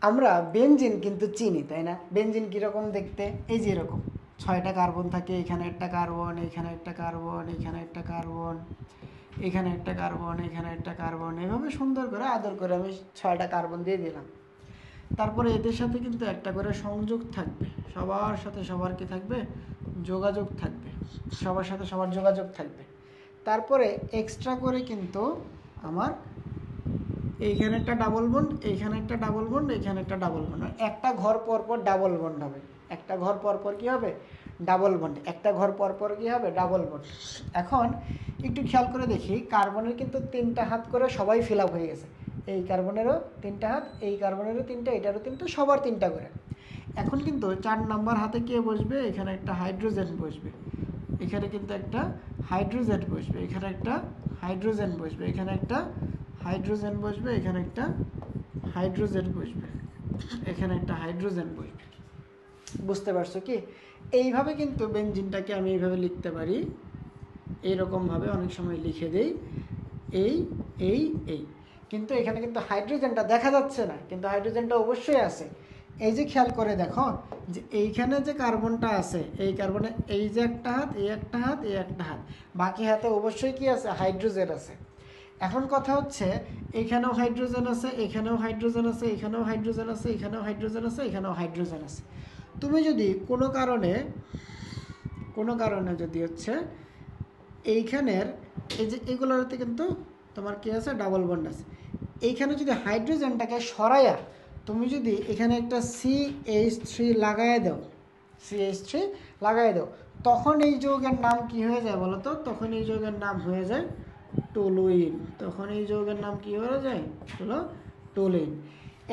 আমরা বেনজিন কিন্তু চিনি, তাই না? বেনজিন কীরকম দেখতে? এই যে এরকম 6টা কার্বন থাকে, এখানে একটা কার্বন, এখানে একটা কার্বন, এখানে একটা কার্বন, এখানে একটা কার্বন, এখানে একটা কার্বন, এভাবে সুন্দর করে আদর করে আমি 6টা কার্বন দিয়ে দিলাম। তারপরে এদের সাথে কিন্তু একটা করে সংযোগ থাকবে, সবার সাথে সবার কি থাকবে? যোগাযোগ থাকবে, সবার সাথে সবার যোগাযোগ থাকবে। তারপরে এক্সট্রা করে কিন্তু আমার এইখানে একটা ডাবল বন্ড, এইখানে একটা ডাবল বন্ড, এইখানে একটা ডাবল বন্ড, একটা ঘর পর পর ডাবল বন্ড হবে। একটা ঘর পর পর কী হবে? Double bond. একটা ঘর পর পর কী হবে? Double bond. এখন একটু খেয়াল করে দেখি, কার্বনের কিন্তু 3টা হাত করে সবাই ফিল আপ হয়ে গেছে। এই কার্বনেরও 3টা হাত, এই কার্বনেরও 3টা, এটারও 3টা, সবার 3টা করে। এখন কিন্তু 4 নাম্বার হাতে কে বসবে? এখানে একটা হাইড্রোজেন বসবে, এখানে কিন্তু একটা হাইড্রোজেন বসবে, এখানে একটা হাইড্রোজেন বসবে, এখানে একটা হাইড্রোজেন বসবে, এখানে একটা হাইড্রোজেন বসবে, এখানে একটা হাইড্রোজেন বসবে। বুঝতে পারছো কি? এইভাবে কিন্তু বেনজিনটাকে আমি এইভাবে লিখতে পারি, এইরকমভাবে অনেক সময় লিখে দেই, এই এই এই। কিন্তু এখানে কিন্তু হাইড্রোজেনটা দেখা যাচ্ছে না, কিন্তু হাইড্রোজেনটা অবশ্যই আছে। এই যে খেয়াল করে দেখো যে এইখানে যে কার্বনটা আছে, এই কার্বনে এই যে একটা হাত, এই একটা হাত, এই একটা হাত, বাকি হাতে অবশ্যই কি আছে? হাইড্রোজেন আছে। এখন কথা হচ্ছে, এখানেও হাইড্রোজেন আছে, এখানেও হাইড্রোজেন আছে, এখানেও হাইড্রোজেন আছে, এখানেও হাইড্রোজেন আছে, এখানেও হাইড্রোজেন আছে। তুমি যদি কোনো কারণে যদি হচ্ছে এইখানের এই যে এগুলোতে কিন্তু তোমার কি আছে? ডাবল বন্ড আছে। এইখানে যদি হাইড্রোজেনটাকে সরাইয়া তুমি যদি এখানে একটা CH3 লাগাই দাও, CH3 লাগাই দাও, তখন এই যৌগের নাম কি হয়ে যায় বলো তো? তখন এই যৌগের নাম হয়ে যায় টলুইন। তখন এই যৌগের নাম কি হয়ে যায়? হলো টলুইন।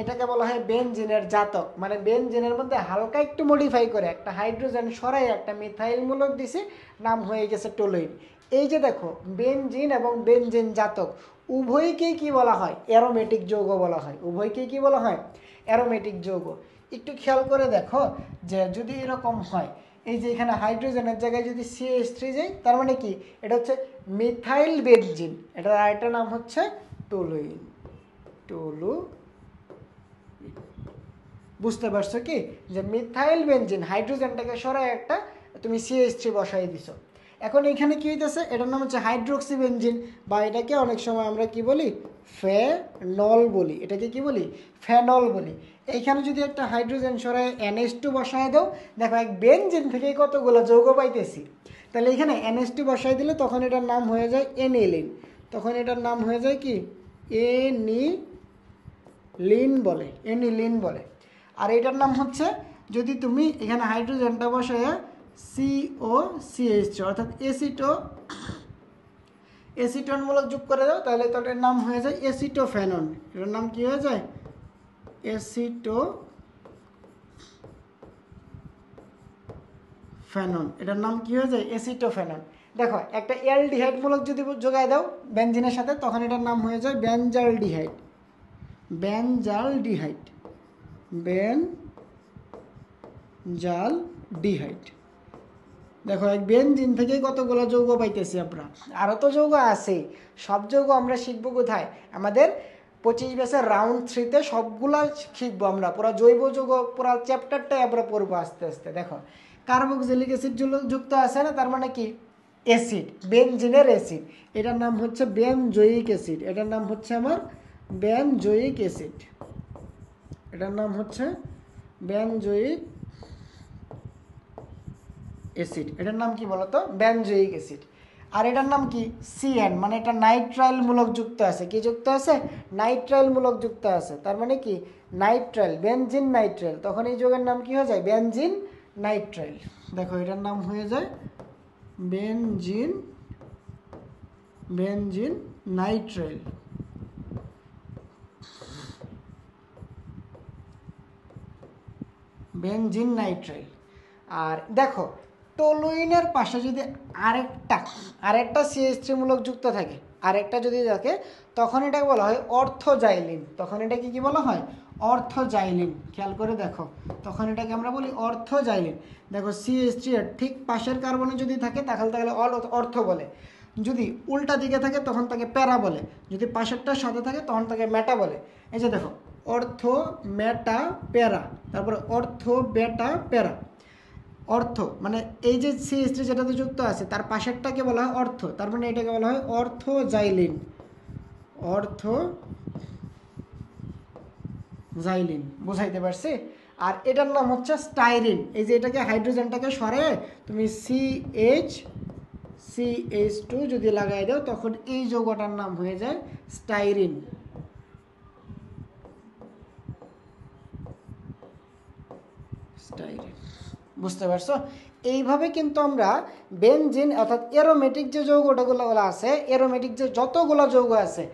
এটাকে বলা হয় বেনজিনের জাতক। মানে বেনজিনের মধ্যে হালকা একটু মডিফাই করে একটা হাইড্রোজেন সরাই একটা মিথাইল মূলক দিছে, নাম হয়ে গেছে টলুইন। এই যে দেখো, বেনজিন এবং বেনজিন জাতক উভয়কেই কি বলা হয়? অ্যারোমেটিক যৌগ বলা হয়। উভয়কেই কি বলা হয়? অ্যারোমেটিক যৌগ। একটু খেয়াল করে দেখো যে যদি এরকম হয়, এই যে এখানে হাইড্রোজেনের জায়গায় যদি CH3 যায়, তার মানে কি? এটা হচ্ছে মিথাইল বেনজিন। এটার আরেকটা নাম হচ্ছে টলুইন। বুঝতে পারছো কি? যে মিথাইল বেনজিন, হাইড্রোজেনটাকে সরাই একটা তুমি CH3 বসাই দিছো। এখন এখানে কি হইতেছে? এটার নাম হচ্ছে হাইড্রোক্সি বেনজিন, বা এটাকে অনেক সময় আমরা কি বলি? ফেনল বলি। এটাকে কি বলি? ফেনল বলি। এইখানে যদি একটা হাইড্রোজেন সরাই NH2 বসায় দাও, দেখো এক বেনজিন থেকে কতগুলো যৌগ পাইতেছি। তাহলে এখানে NH2 বসাই দিলে তখন এটার নাম হয়ে যায় এনিলিন। তখন এটার নাম হয়ে যায় কি? এনিলিন বলে। আর এটার নাম হচ্ছে, যদি তুমি এখানে হাইড্রোজেনটা বসায় COCH3 অর্থাৎ এসিটনমূলক যোগ করে দাও, তাহলে তো এটার নাম হয়ে যায় এসিটোফেনন। এটার নাম কি হয়ে যায়? এসিটোফেনন। এটার নাম কি হয়ে যায়? এসিটোফেনন। দেখো একটা অ্যালডিহাইড মূলক যদি যোগায় দাও বেনজিনের সাথে, তখন এটার নাম হয়ে যায় বেনজালডিহাইড। বেনজালডিহাইড। দেখো এক বেনজিন থেকে কতগুলো যৌগ পাইতেছি আমরা। আরও তো যৌগ আছে, সব যৌগ আমরা শিখবো কোথায়? আমাদের 25 ব্যাচের রাউন্ড 3-তে সবগুলা শিখবো আমরা। পুরো জৈব যৌগ পুরো চ্যাপ্টারটাই আমরা পড়বো আস্তে আস্তে। দেখো কার্বক্সিলিক অ্যাসিড যুক্ত আছে না, তার মানে কি? অ্যাসিড, বেনজিনের অ্যাসিড। এটার নাম হচ্ছে বেনজোয়িক অ্যাসিড। এটার নাম হচ্ছে আমার বেনজোয়িক অ্যাসিড। এটার নাম হচ্ছে বেনজোয়িক অ্যাসিড। এটার নাম কি বলতো? Benzoic acid. আর এটার নাম কি? CN, মানে এটা নাইট্রাইল মূলক যুক্ত আছে। কি যুক্ত আছে? নাইট্রাইল মূলক যুক্ত আছে। তার মানে কি? Nitrile, benzene nitrile. তখন এই যৌগের নাম কি হয়ে যায়? Benzene nitrile. দেখো এটার নাম হয়ে যায় বেনজিন নাইট্রাইল। Benzene nitrile. আর দেখো টলুইনের পাশে যদি আরেকটা CH3 মূলক যুক্ত থাকে, আরেকটা যদি থাকে, তখন এটাকে বলা হয় অর্থোজাইলিন। তখন এটা কি বলা হয়? অর্থোজাইলিন। খেয়াল করে দেখো, তখন এটাকে আমরা বলি অর্থোজাইলিন। দেখো CH3 এর ঠিক পাশের কার্বনে যদি থাকে তাহলে অর্থ বলে, যদি উল্টা দিকে থাকে তখন তাকে প্যারা বলে, যদি পাশেরটার সাথে থাকে তখন তাকে মেটা বলে। এই যে দেখো অর্থ মেটা প্যারা, তারপরে অর্থ বেটা প্যারা। অর্থ মানে এই যে সিএসটি যেটাতে যুক্ত আছে তার পাশেরটাকে বলা হয় অর্থ, তার মানে এটাকে বলা হয় অর্থোজাইলিন। অর্থোজাইলিন বুঝাইতে পারছি। আর এটার নাম হচ্ছে স্টাইরিন। এই যে এটাকে হাইড্রোজেনটাকে সরে তুমি CH2 যদি লাগাই দাও তখন এই যৌগটার নাম হয়ে যায় স্টাইরিন। বুঝতে পারছো? এইভাবে কিন্তু আমরা বেনজিন অর্থাৎ এরোমেটিক যে যৌগগুলো আছে, এরোমেটিক যে যতগুলো যৌগ আছে,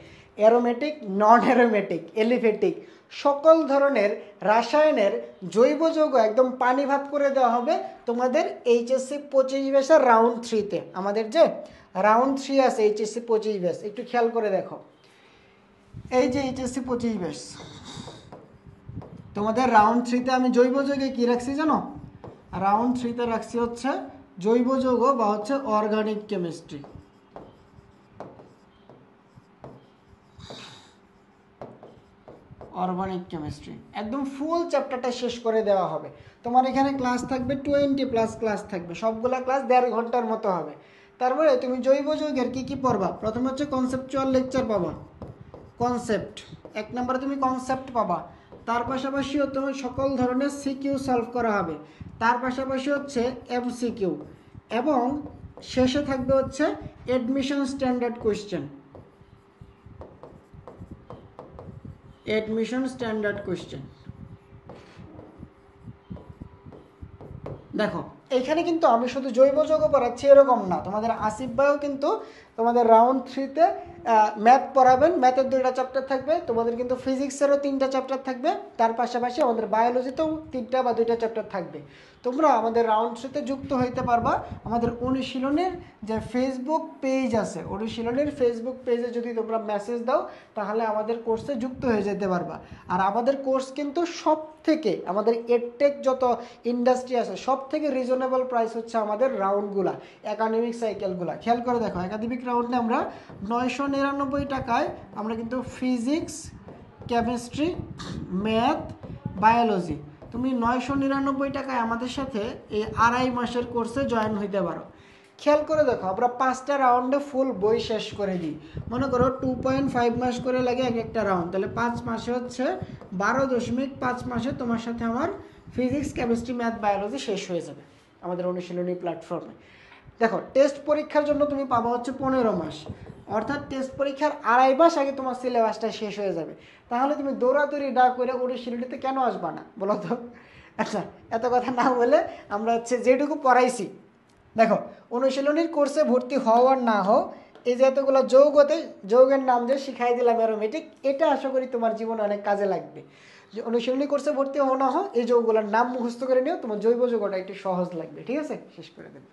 এরোমেটিক, নন এরোমেটিক, এলিফেটিক, সকল ধরনের রাসায়নের জৈব যৌগ একদম পানি ভাত করে দেওয়া হবে তোমাদের এইচএসসি 25 ব্যাসের রাউন্ড 3-তে। আমাদের যে রাউন্ড 3 আছে এইচএসসি 25 ব্যাস, একটু খেয়াল করে দেখো। এই যে এইচএসসি 25 ব্যাস তোমাদের রাউন্ড 3-তে আমি জৈব যৌগে কি রাখছি জানো? রাউন্ড 3-তে রাখছি হচ্ছে জৈব যৌগ বা হচ্ছে অর্গানিক কেমিস্ট্রি। অর্গানিক কেমিস্ট্রি একদম ফুল চ্যাপ্টারটা শেষ করে দেওয়া হবে। তোমার এখানে ক্লাস থাকবে 20+ ক্লাস থাকবে, সবগুলা ক্লাস 1.5 ঘন্টার মতো হবে। তারপরে তুমি জৈব যৌগের কি কি পড়বা? প্রথমে হচ্ছে কনসেপচুয়াল লেকচার পাবা, কনসেপ্ট 1 নম্বরে তুমি কনসেপ্ট পাবা। তার পাশাপাশিও তোমার সকল ধরনের সিকিউ সলভ করা হবে, তার পাশাপাশি হচ্ছে এমসিকিউ, এবং শেষে থাকবে হচ্ছে admission standard question. Admission standard question দেখো এখানে কিন্তু আমি শুধু জৈব যৌগ পড়াচ্ছি এরকম না, তোমাদের আসিফ ভাইও কিন্তু তোমাদের রাউন্ড 3-তে ম্যাথ পড়াবেন। ম্যাথের 2টা চ্যাপ্টার থাকবে, তোমাদের কিন্তু ফিজিক্সেরও 3টা চ্যাপ্টার থাকবে, তার পাশাপাশি আমাদের বায়োলজিতেও 3টা বা 2টা চ্যাপ্টার থাকবে। তোমরা আমাদের রাউন্ড 3-তে যুক্ত হইতে পারবা। আমাদের অনুশীলনের যে ফেসবুক পেজ আছে, অনুশীলনের ফেসবুক পেজে যদি তোমরা মেসেজ দাও তাহলে আমাদের কোর্সে যুক্ত হয়ে যেতে পারবা। আর আমাদের কোর্স কিন্তু সব থেকে আমাদের এডটেক যত ইন্ডাস্ট্রি আছে সব থেকে রিজনেবল প্রাইস হচ্ছে আমাদের রাউন্ডগুলা, একাডেমিক সাইকেলগুলা। খেয়াল করে দেখো, একাডেমিক রাউন্ডে আমরা 999 টাকায় আমরা কিন্তু ফিজিক্স, কেমিস্ট্রি, ম্যাথ, বায়োলজি, তুমি 999 টাকায় আমাদের সাথে এই 2.5 মাসের কোর্সে জয়েন হইতে পারো। খেয়াল করে দেখো, আমরা 5টা রাউন্ডে ফুল বই শেষ করে দিই। মনে করো 2.5 মাস করে লাগে এক একটা রাউন্ড, তাহলে 5 মাসে হচ্ছে 12.5 মাসে তোমার সাথে আমার ফিজিক্স, কেমিস্ট্রি, ম্যাথ, বায়োলজি শেষ হয়ে যাবে আমাদের অনুশীলনী প্ল্যাটফর্মে। দেখো টেস্ট পরীক্ষার জন্য তুমি পাবা হচ্ছে 15 মাস, অর্থাৎ টেস্ট পরীক্ষার 2.5 মাস আগে তোমার সিলেবাসটা শেষ হয়ে যাবে। তাহলে তুমি দৌড়াদৌড়ি না করে অনুশীলনীতে কেন আসবা না বলো তো? আচ্ছা, এত কথা না বলে আমরা হচ্ছে যেটুকু পড়াইছি, দেখো অনুশীলনীর কোর্সে ভর্তি হও আর না হও, এই যে এতগুলো যৌগের নাম যে শিখাই দিলাম অ্যারোমেটিক, এটা আশা করি তোমার জীবনে অনেক কাজে লাগবে। যে অনুশীলনী কোর্সে ভর্তি হও না হও, এই যৌগগুলোর নাম মুখস্থ করে নিও, তোমার জৈব যৌগটা একটু সহজ লাগবে। ঠিক আছে, শেষ করে দেবে।